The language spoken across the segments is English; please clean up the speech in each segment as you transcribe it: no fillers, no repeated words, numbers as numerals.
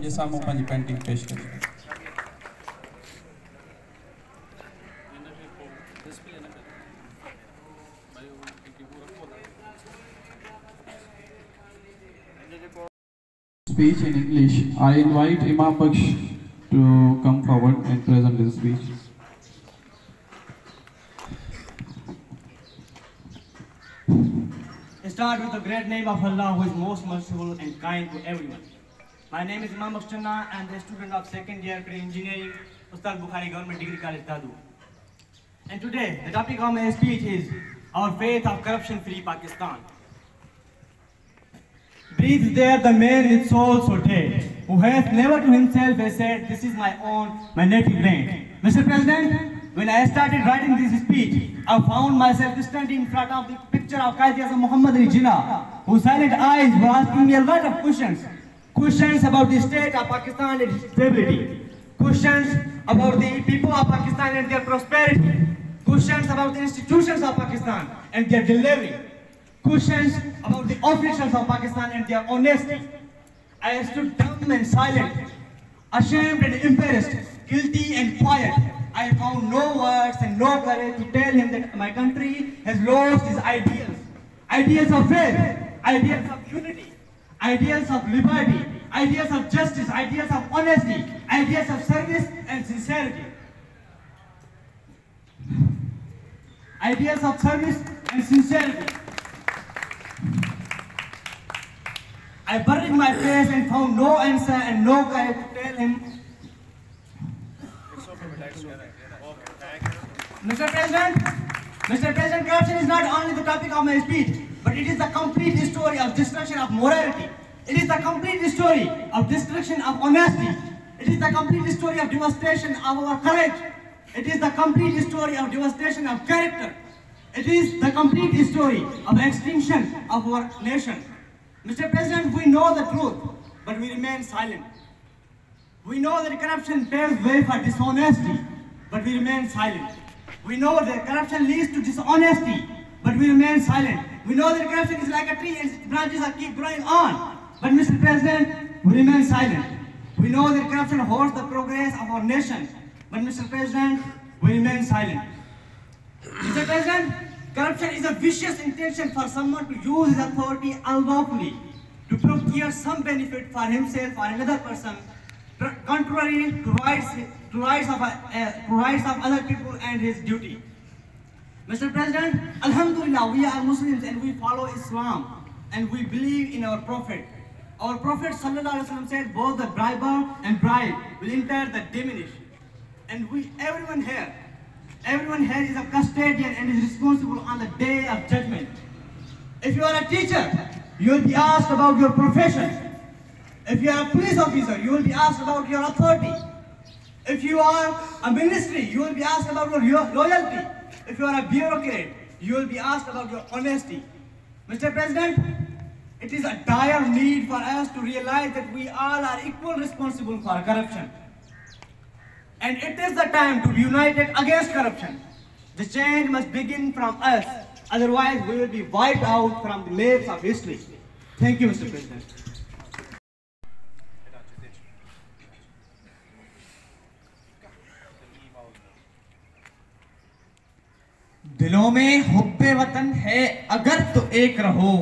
ये सामू पंहिंजी पेंटिंग पेश करें। Speech in English. I invite Imam Baksh to come forward and present his speech. Start with the great name of Allah, who is most merciful and kind to everyone. My name is Imam Baksh Channa and the student of second year pre-engineering, Ustad Bukhari Government Degree College, Dadu. And today, the topic of my speech is our faith of corruption-free Pakistan. Breathes there the man with soul so dead, who hath never to himself has said, this is my own, my native land. Mr. President, when I started writing this speech, I found myself standing in front of the picture of Quaid-e-Azam Muhammad Ali Jinnah, whose silent eyes were asking me a lot of questions. Questions about the state of Pakistan and its stability. Questions about the people of Pakistan and their prosperity. Questions about the institutions of Pakistan and their delivery. Questions about the officials of Pakistan and their honesty. I stood dumb and silent, ashamed and embarrassed, guilty and quiet. I found no words and no courage to tell him that my country has lost its ideals. Ideals of faith, ideals of unity, ideals of liberty, ideals of justice, ideals of honesty, ideals of service and sincerity. Ideals of service and sincerity. I buried my face and found no answer and no courage to tell him. Mr. President, corruption is not only the topic of my speech, but it is the complete story of destruction of morality. It is the complete story of destruction of honesty. It is the complete story of devastation of our courage. It is the complete story of devastation of character. It is the complete story of extinction of our nation. Mr. President, we know the truth, but we remain silent. We know that corruption paves way for dishonesty, but we remain silent. We know that corruption leads to dishonesty, but we remain silent. We know that corruption is like a tree and its branches keep growing on, but Mr. President, we remain silent. We know that corruption halts the progress of our nation, but Mr. President, we remain silent. Mr. President, corruption is a vicious intention for someone to use his authority unlawfully to procure some benefit for himself or another person, contrary to rights of other people and his duty. Mr. President, Alhamdulillah, we are Muslims and we follow Islam and we believe in our Prophet. Our Prophet ﷺ said both the briber and bride will enter the diminish. And everyone here is a custodian and is responsible on the day of judgment. If you are a teacher, you will be asked about your profession. If you are a police officer, you will be asked about your authority. If you are a ministry, you will be asked about your loyalty. If you are a bureaucrat, you will be asked about your honesty. Mr. President, it is a dire need for us to realize that we all are equally responsible for corruption. And it is the time to be united against corruption. The change must begin from us, otherwise we will be wiped out from the maps of history. Thank you, Mr. President. दिलों में हुब्बे वतन है अगर तो एक रहो,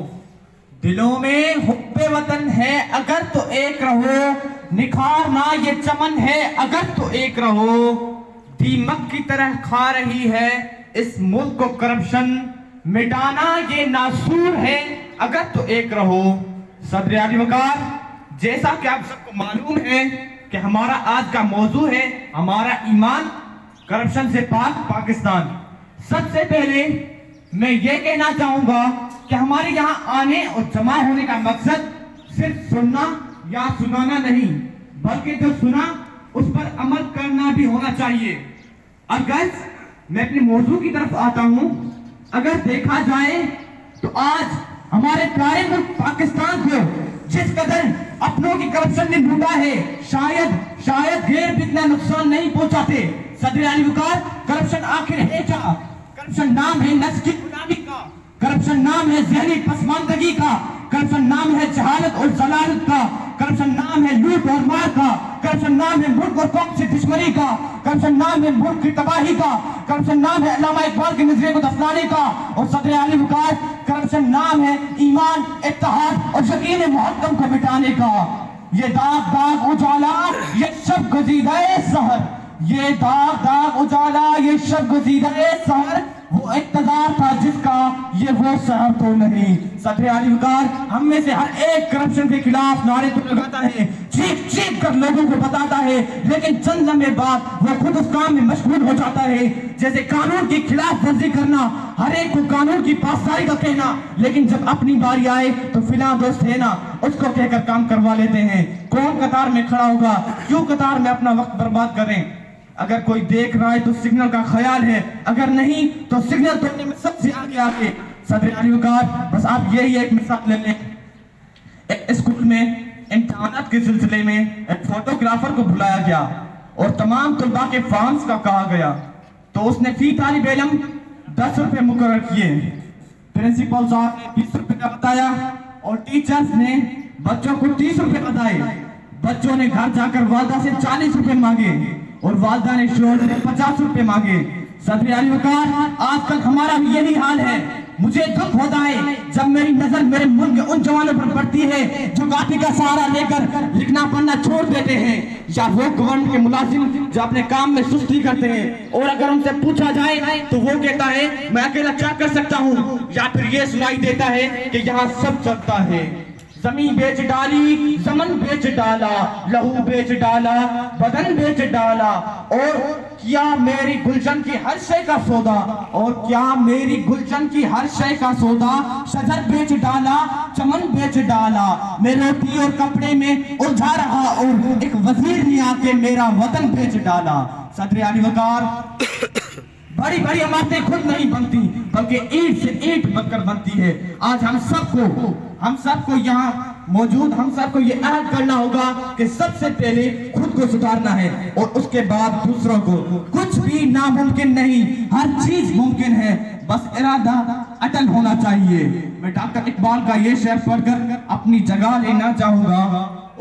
दिलों में हुब्बे वतन है अगर तो एक रहो, निखारना ये चमन है अगर तो एक रहो, दीमक की तरह खा रही है इस मुल्क को करप्शन, मिटाना ये नासूर है अगर तो एक रहो। सदर आली वकार, जैसा कि आप सबको मालूम है कि हमारा आज का मौजू है हमारा ईमान करप्शन से पाक पाकिस्तान। सबसे पहले मैं ये कहना चाहूंगा कि हमारे यहाँ आने और जमा होने का मकसद सिर्फ सुनना या सुनाना नहीं, बल्कि जो सुना उस पर अमल करना भी होना चाहिए। और गाइस, मैं अपने मौजू की तरफ आता हूँ। अगर देखा जाए तो आज हमारे प्यारे मुल्क पाकिस्तान को जिस कदर अपनों की करप्शन ने लूटा है, शायद गैर भी इतना नुकसान नहीं पहुंचाते। सदर आली वकार, करप्शन आखिर है क्या? करप्शन नाम है नस्ल की गुलामी का, करप्शन नाम है जहनी पसमानदगी का, करप्शन नाम है जहालत और जलालत का, करप्शन नाम है लूट और मार का, करप्शन नाम है मुल्क और कौम से दुश्मनी का, करप्शन नाम है मुल्क की तबाही का, करप्शन नाम है अल्लामा इकबाल के नजरिए को दफनाने का, और सदर आली वकास करप्शन नाम है ईमान, इत्तेहाद और यकीन मुहक्कम को मिटाने का। ये दाग दाग उजाला, ये शब गजीदा-ए सहर, ये दाग दाग उजाला, ये शब गजीदा-ए सहर, वो इक़्तिदार था जिसका ये वो सहर तो नहीं। सदर आली वकार हम में से हर एक करप्शन के खिलाफ नारे तो लगाता है, चीख चीख कर लोगों को बताता है, लेकिन चंद लम्हे बाद वो खुद उस काम में मशगूल हो जाता है। जैसे कानून की खिलाफ वर्जी करना, हर एक को कानून की पासदारी का कहना, लेकिन जब अपनी बारी आए तो फिलहा दोस्त है ना, उसको कहकर काम करवा लेते हैं। कौन कतार में खड़ा होगा, क्यों कतार में अपना वक्त बर्बाद करें। अगर कोई देख रहा है तो सिग्नल का ख्याल है, अगर नहीं तो सिग्नल तोड़ने में सबसे आगे आके सदर आली वकार। बस आप यही एक मिसाल ले लें, एक स्कूल में इम्तिहानात के सिलसिले में एक फोटोग्राफर को बुलाया गया और तमाम तलबा के फॉर्म्स का कहा गया, तो उसने फी तालिब इल्म 10 रुपए मुकर्रर किए। प्रिंसिपल साहब ने 20 रुपए का बताया और टीचर्स ने बच्चों को 30 रुपए बताए। बच्चों ने घर जाकर वालदा से 40 रुपए मांगे और वालदा ने शोहर से 50 रुपए मांगे। सदर आली वकार आजकल हमारा भी यही हाल है। मुझे दुख होता है जब मेरी नजर मेरे मुल्क के उन जवानों पर पड़ती है जो काफी का सहारा लेकर लिखना पढ़ना छोड़ देते हैं, या वो गवर्नमेंट के मुलाजिम जो अपने काम में सुस्ती करते हैं, और अगर उनसे पूछा जाए तो वो कहता है मैं अकेला क्या कर सकता हूँ, या फिर ये सुनाई देता है कि यहाँ सब चलता है। जमीन बेच डाली, जमन बेच डाला, लहू बेच डाला, बदन बेच डाला, और क्या मेरी गुलशन की हर शय का सौदा, और क्या मेरी गुलशन की हर शय का सौदा, शजर बेच डाला, चमन बेच डाला, मैं रोटी और कपड़े में उलझा रहा और एक वजीर ने आके मेरा वतन बेच डाला। सदर आली वकार बड़ी बड़ी इमारतें खुद नहीं बनती बल्कि ईंट से ईंट बनकर बनती है। आज हम सबको यहाँ मौजूद हम सबको ये अहद करना होगा कि सबसे पहले खुद को सुधारना है और उसके बाद दूसरों को। कुछ भी नामुमकिन नहीं, हर चीज मुमकिन है, बस इरादा अटल होना चाहिए। मैं डॉक्टर इकबाल का ये शेर पढ़कर अपनी जगह लेना चाहूंगा।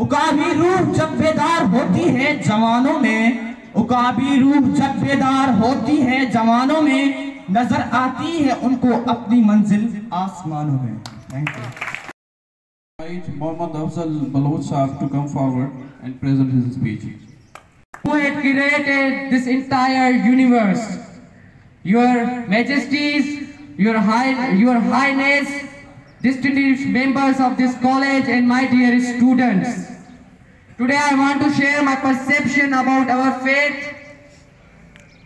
उकाबी रूह जब बेदार होती है जवानों में, उकाबी रूह जब बेदार होती है जवानों में, नजर आती है उनको अपनी मंजिल आसमानों में। Thank you. Mohammad Afzal Baloch Sahab to come forward and present his speech. Who had created this entire universe? Your Majesties, Your Highness, distinguished members of this college and my dear students. Today I want to share my perception about our fate,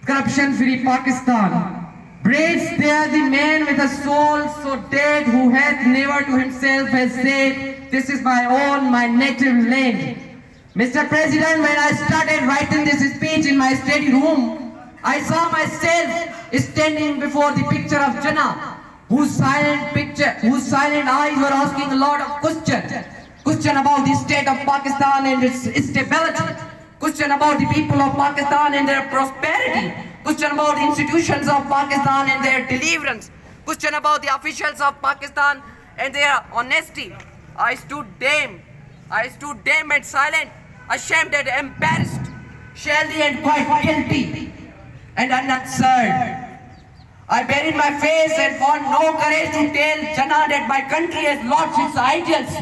corruption-free Pakistan. Brave there the man with a soul so dead who hath never to himself has said, this is my own, my native land. Mr. President, when I started writing this speech in my study room, I saw myself standing before the picture of Jinnah, whose silent eyes were asking a lot of questions. Question about the state of Pakistan and its stability. Question about the people of Pakistan and their prosperity. Question about the institutions of Pakistan and their deliverance. Question about the officials of Pakistan and their honesty. I stood dumb and silent, ashamed and embarrassed, shelly and quite guilty and unanswered. I buried my face and found no courage to tell Jinnah that my country has lost its ideals.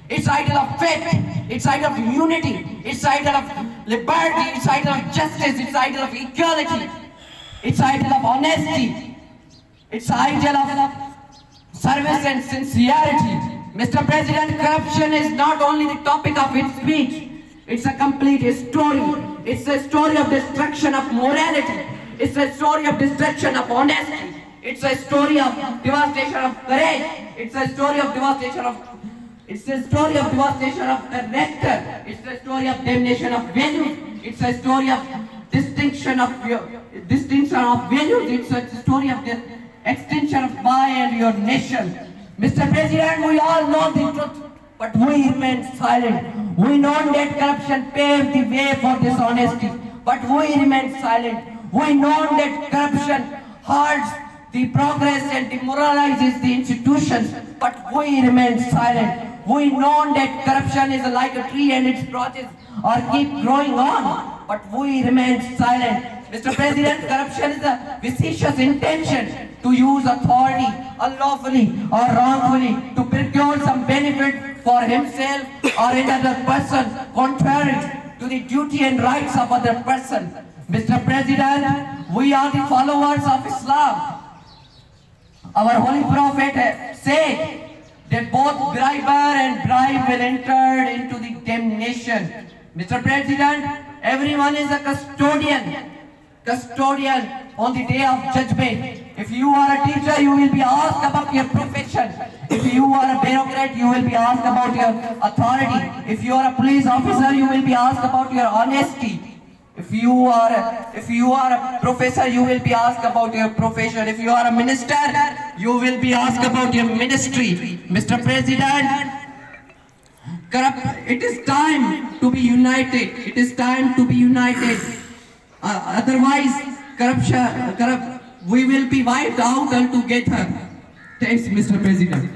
Its idol of faith, its idol of unity, its idol of liberty, its idol of justice, its idol of equality, its idol of honesty, its idol of service and sincerity. Mr. President, corruption is not only the topic of its speech, it's a complete story. It's a story of destruction of morality. It's a story of destruction of honesty. It's a story of devastation of courage. It's a story of devastation of character. It's a story of damnation of values. It's a story of distinction of values. It's a story of the extinction of my and your nation. Mr. President, we all know the truth, but we remain silent. We know that corruption paved the way for dishonesty, but we remain silent. We know that corruption hurts progress and demoralizes the institutions, but we remain silent. We know that corruption is like a tree and its branches are keep growing on, but we remain silent. Mr. President, corruption is a vicious intention to use authority unlawfully or wrongfully to procure some benefit for himself or another person, contrary to the duty and rights of other person. Mr. President, we are the followers of Islam. Our holy prophet said that both briber and bribe will enter into the damnation. Mr. President, everyone is a custodian on the day of judgment. If you are a teacher, you will be asked about your profession. If you are a bureaucrat, you will be asked about your authority. If you are a police officer, you will be asked about your honesty. If you are a professor, you will be asked about your profession. If you are a minister, you will be asked about your ministry. Mr. President, it is time to be united. It is time to be united. Otherwise, we will be wiped out altogether. Thanks, Mr. President.